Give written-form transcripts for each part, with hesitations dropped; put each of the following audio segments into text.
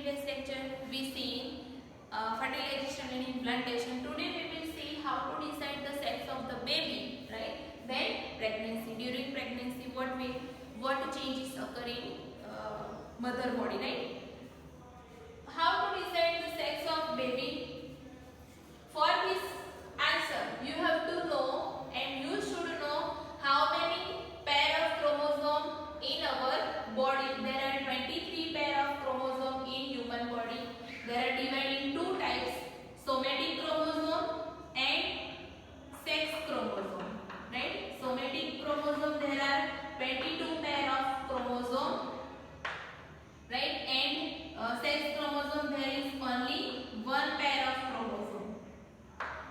previous lecture we seen fertilization and implantation. Today we will see how to decide the sex of the baby, right? Then pregnancy. During pregnancy, what changes occur in mother body, right? How to decide the sex of baby? For this answer, you have to know and you should know how many pair of chromosome in our body. There are 23 pair of chromosome in human body. They are divided in two types: somatic chromosome and sex chromosome. Right? Somatic chromosome, there are 22 pair of chromosome. Right? And sex chromosome, there is only one pair of chromosome.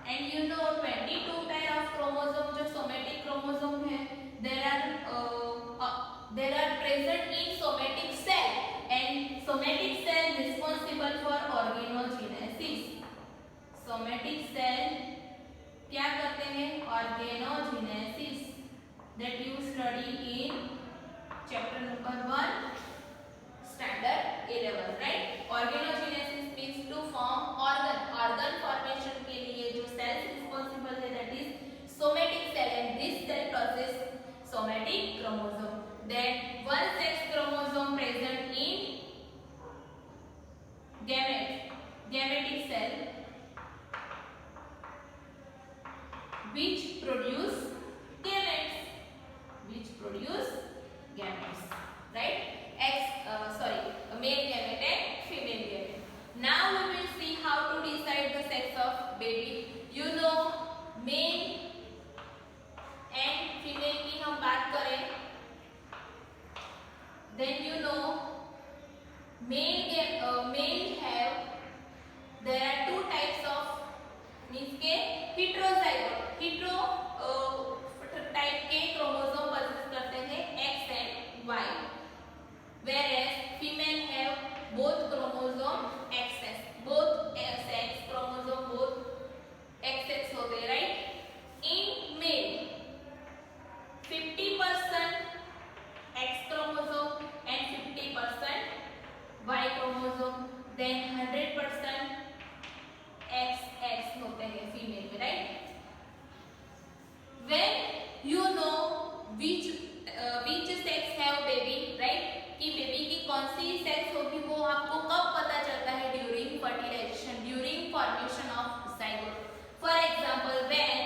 And you know 22 pair of chromosome जो somatic chromosome है, there are present in somatic cell, and somatic cell responsible for organogenesis. Somatic cell क्या करते हैं? Organogenesis, that you study in chapter number 1 standard 11, right? Organogenesis means to form organ formation के लिए जो cells responsible है, that is somatic cell, and this cell process somatic chromosome. That one sex chromosome present in gametic cell which produce gametes, right? Male gamete and female gamete. Now we will see how to decide the sex of baby. You know male and female की हम बात करें, then you know male have, there are two types of, means के heterozygote type के chromosome poses करते हैं X and Y, whereas female have both chromosome XX, both sex chromosome both XX होते हैं, right? In male 50% X chromosome and 50% Y chromosome, then 100% XX होते हैं female में, right? When you know which sex have baby, right? कि baby की कौन सी sex होगी वो आपको कब पता चलता है? During fertilisation, during formation of zygote. For example, when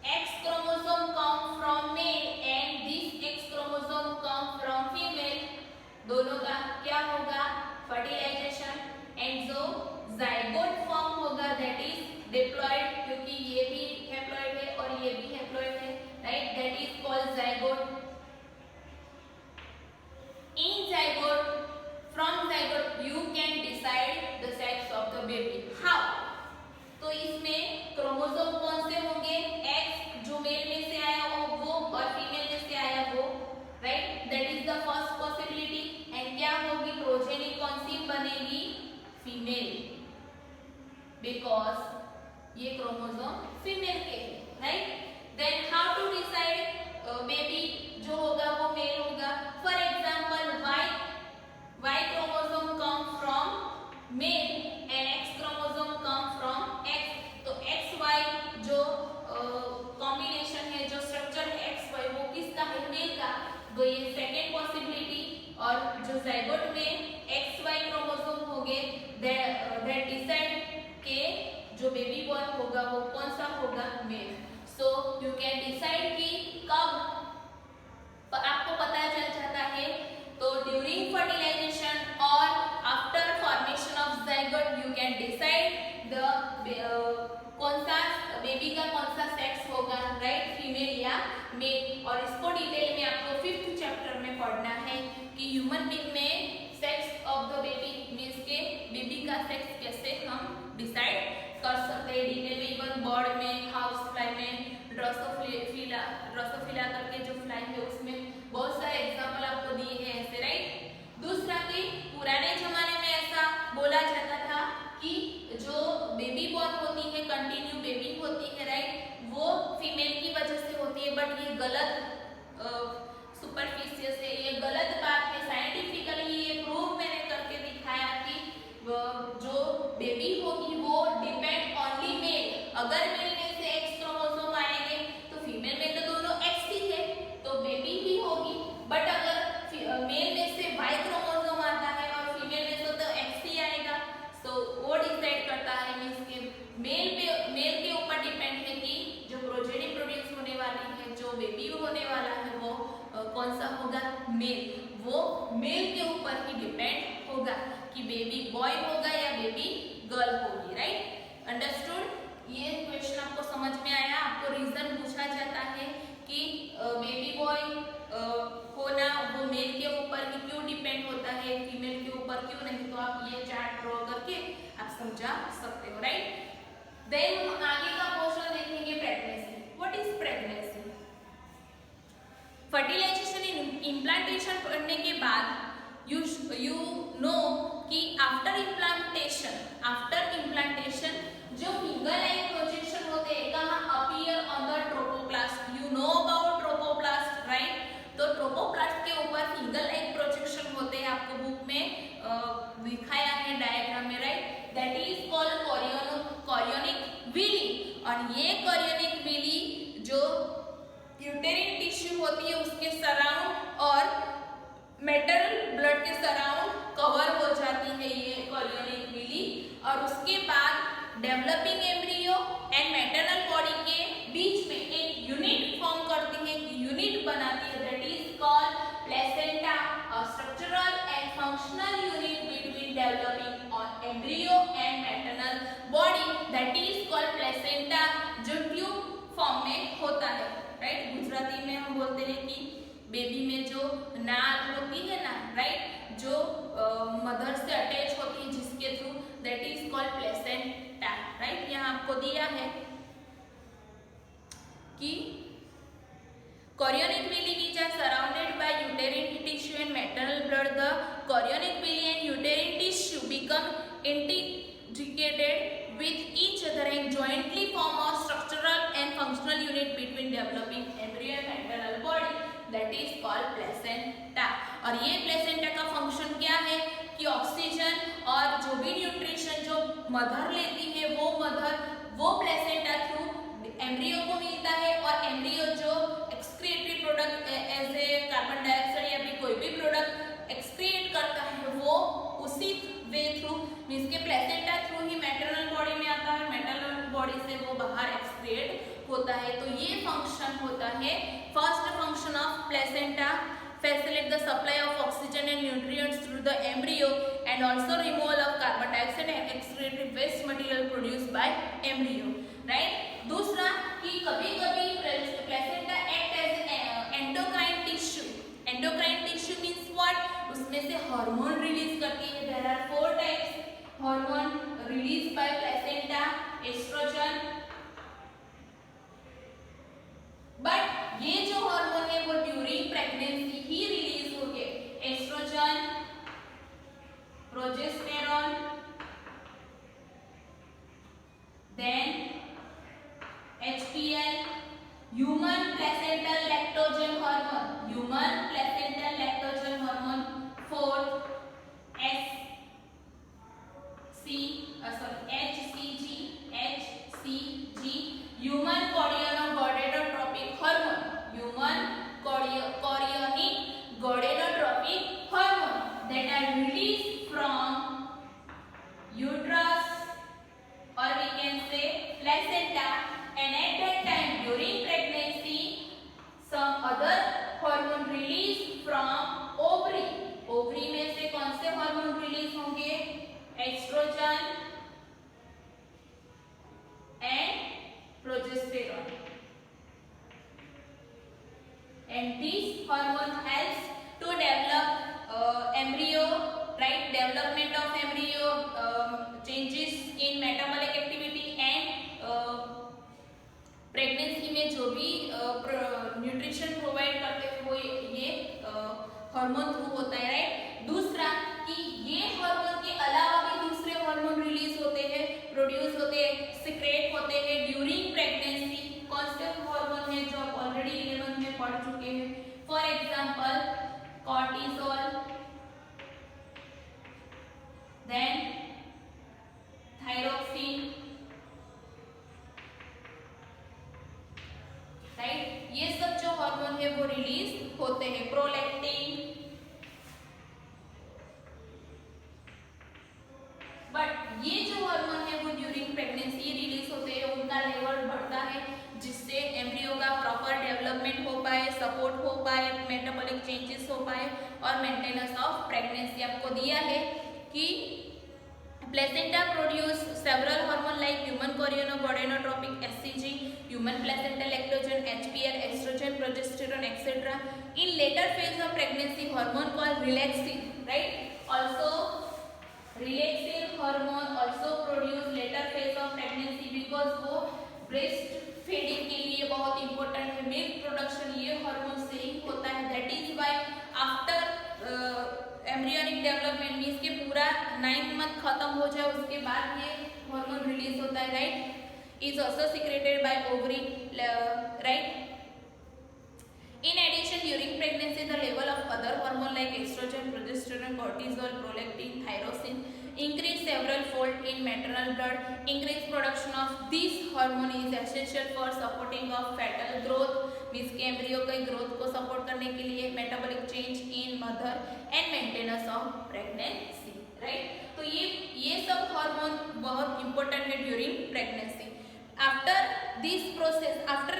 X chromosome come from male and this X chromosome come from female, दोनों का क्या होगा? फर्टिलाइजेशन, एंड जो zygote फॉर्म होगा that is diploid, क्योंकि ये भी हैप्लॉइड है और ये भी हैप्लॉइड है, right? That is called zygote. In zygote, from zygote you can decide the sex of the baby. How? तो इसमें क्रोमोसोम कौन से होंगे? X जो मेल में से आया हो वो और फीमेल में से आया हो, right? That is the first possibility. And क्या होगी? प्रोजेनी कौन सी बनेगी? फीमेल, because ये क्रोमोसोम फीमेल के हैं, right? Then how to decide baby जो होगा वो मेल होगा? For example, Y chromosome come from male and X chromosome come from X. तो XY जो कॉम्बिनेशन है, जो स्ट्रक्चर है XY, वो किसका है? मेल का. तो ये सेकेंड पॉसिबिलिटी. और जो zygote में XY क्रोमोसोम होंगे, that decide के जो बेबी बॉर्न होगा वो कौन सा होगा? Male. So you can decide कि कब आपको पता चल जाता है. तो ड्यूरिंग फर्टिलाइजेशन और after formation of zygote you can decide the कौन सा बेबी का कौन सा सेक्स होगा, राइट? फीमेल या मेल. और इसको डिटेल में आपको 5th चैप्टर में पढ़ना है कि ह्यूमन बीइंग में sex of the baby means के बेबी का सेक्स कैसे हम डिसाइड कर सकते हैं डिटेल में. इवन बर्ड में, हाउस फ्लाई में ड्रोसोफिला करके समझा सकते हो, राइट। देन हम आगे का क्वेश्चन देखेंगे pregnancy. What is pregnancy? Fertilisation in implantation पढ़ने के बाद यू नो कि आफ्टर इम्प्लांटेशन जो फिंगर लाइक प्रोजेक्शन होते हैं कहाँ appear on the trophoblast. You know about trophoblast, right. तो ट्रोपोप्लास्ट के ऊपर फिंगर लाइक प्रोजेक्शन होते हैं, आपको बुक में दिखाया है डायग्राम में, right. That is called chorionic villi. और ये कॉरियोनिक विली जो यूटेरिन टिश्यू होती है उसके सराउंड और मैटरनल ब्लड के सराउंड कवर हो जाती है ये कॉरियोनिक विली। और उसके बाद developing embryo and maternal body के बीच में एक यूनिट फॉर्म करती है, यूनिट बनाती है, that is called placenta. A structural and functional unit between developing embryo and maternal body, that is called placenta, जो ट्यूब फॉर्म में होता है, राइट। गुजराती में हम बोलते हैं कि बेबी में जो नाल होती है ना, राइट, जो मदर से अटैच होती है जिसके through, that is called placenta, right. यहाँ आपको दिया है कि chorionic villi which are surrounded by uterine tissue and maternal blood, the chorionic villi and uterine tissue become integrated with each other and jointly form a structural and functional unit between developing embryo and maternal body, that is called placenta। और ये placenta का function क्या है कि oxygen और जो भी nutrition जो मदर लेती है वो प्लेसेंटा थ्रू एम्ब्रियो को मिलता है, और एम्ब्रियो जो excretory product as a carbon dioxide या फिर कोई भी प्रोडक्ट एक्सक्रीट करता है वो उसी वे थ्रू मींस के प्लेसेंटा थ्रू ही मैटरनल बॉडी में आता है, मैटरनल बॉडी से वो बाहर एक्सक्रीट होता है। तो ये फंक्शन होता है, first function of placenta facilitate the supply of oxygen and nutrients through the embryo and also removal of carbon dioxide and excretory waste material produced by embryo, right। दूसरा कि कभी-कभी placenta act as endocrine tissue. Endocrine tissue means what? उसमें से hormone release करती है। There are 4 types hormone release by placenta, oestrogen, but ये जो hormone है वो ड्यूरिंग प्रेगनेंसी ही रिलीज होंगे। Oestrogen, progesterone, then HPL, human placental lactogen hormone, human placental lactogen hormone, fourth HCG, human chorionic gonadotropic hormone, human chorionic gonadotropic hormone that are released from uterus or we can say placenta, and at that time during pregnancy some other hormone released from ovary। Ovary में से कौन से hormone release होंगे? Estrogen and progesterone, and this hormone helps to develop embryo, right, development of embryo, changes in metabolic activity and pregnancy में जो भी nutrition provide करते हैं वो ये हार्मोन थ्रू होता है, राइट। दूसरा कि ये हार्मोन के अलावा भी दूसरे हार्मोन रिलीज होते हैं, प्रोड्यूस होते हैं, सिक्रेट होते हैं ड्यूरिंग प्रेगनेंसी। कौन से हार्मोन है जो आप ऑलरेडी 11 में पढ़ चुके हैं? For example cortisol, then thyroxine, right. ये सब जो हार्मोन है वो रिलीज होते हैं। प्रोलैक्टिन, बट ये जो हार्मोन है वो ड्यूरिंग प्रेगनेंसी रिलीज होते हैं, उनका लेवल बढ़ता है जिससे एम्ब्रियो का प्रॉपर डेवलपमेंट हो पाए, सपोर्ट हो पाए, मेटाबॉलिक चेंजेस हो पाए और मेंटेनेंस ऑफ प्रेगनेंसी। आपको दिया है कि placenta produce several hormone like human chorionic gonadotropic HCG, human placental lactogen, HPL, oestrogen, progesterone etcetera. In later phase of pregnancy hormone called relaxin, right, also relaxing hormone also produce later phase of pregnancy, because वो breast feeding के लिए बहुत important है। Milk production ये hormone से ही होता है। That is why after embryonic development means के पूरा 9 मंथ खत्म हो जाए उसके बाद ये हार्मोन रिलीज होता है, right. Is also secreted by ovary, right. In addition, during pregnancy, the level of other hormone like estrogen, progesterone, cortisol, prolactin, thyroxine increase several fold in maternal blood. Increased production of this hormone is essential for supporting of fetal growth, means के embryo के growth को support करने के लिए, metabolic change in mother and maintenance of pregnancy, right? तो ये सब hormone बहुत इंपॉर्टेंट है during pregnancy. After this process, after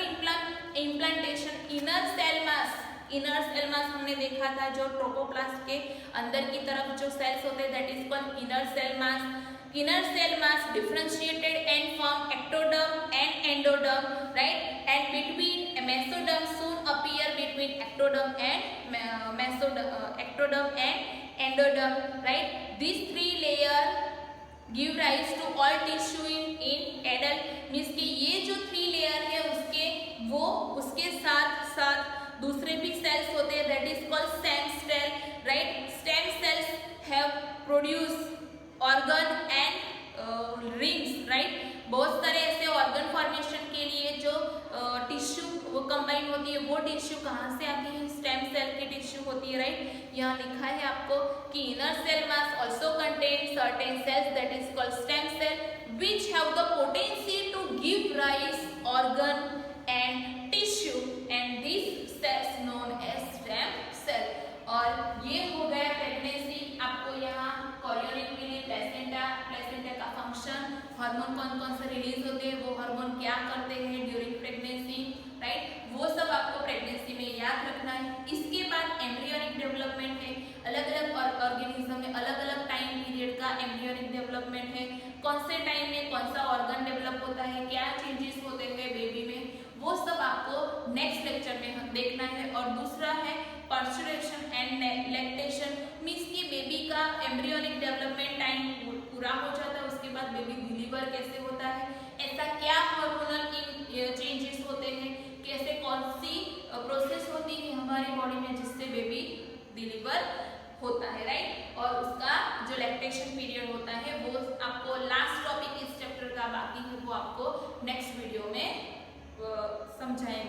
implantation, inner cell mass हमने देखा था, जो ट्रोपोप्लास्ट के अंदर की तरफ जो सेल्स होते हैं, that is called inner cell mass. Inner cell mass differentiated and form ectoderm and endoderm, right, and between mesoderm soon appear between ectoderm and endoderm, right. This 3 layer give rise to all tissue in adult, means कि ये जो 3 layer है उसके साथ साथ दूसरे भी cells होते हैं, that is called stem cell, right. Stem cells have produce organ and rings, right. बहुत सारे ऐसे ऑर्गन फॉर्मेशन के लिए जो टिश्यू वो कंबाइन होती है, वो टिश्यू कहाँ से आती है, स्टेम सेल की टिश्यू होती है, राइट। यहाँ लिखा है आपको कि inner cell mass also contain certain cells that is called stem cell which have the potency to give rise organ and tissue and this cells known as stem cell. और ये हो गया प्रेगनेंसी। आपको यहाँ कोरियोनिक के लिए placenta का function, hormone कौन कौन से रिलीज होते हैं, वो हार्मोन क्या करते हैं ड्यूरिंग प्रेगनेंसी, राइट, वो सब आपको प्रेगनेंसी में याद रखना है। इसके बाद एम्ब्रियोनिक डेवलपमेंट है, अलग अलग ऑर्गेनिज्म में अलग अलग टाइम पीरियड का एम्ब्रियोनिक डेवलपमेंट है, कौन से टाइम में कौन सा ऑर्गन डेवलप होता है, क्या चेंजेस होते हैं बेबी में, वो सब आपको नेक्स्ट लेक्चर में देखना है। और दूसरा है पार्चुरेशन एंड लैक्टेशन, मींस कि बेबी का एम्ब्रियोनिक डेवलपमेंट टाइम पूरा हो जाता है, उसके बाद बेबी डिलीवर कैसे होता है, ऐसा क्या हार्मोनल चेंजेस होते हैं, कैसे कौन सी प्रोसेस होती है हमारी बॉडी में जिससे बेबी डिलीवर होता है, राइट। और उसका जो लैक्टेशन पीरियड होता है वो आपको लास्ट टॉपिक इस चैप्टर का बाकी है, वो आपको नेक्स्ट वीडियो में समझाएंगे।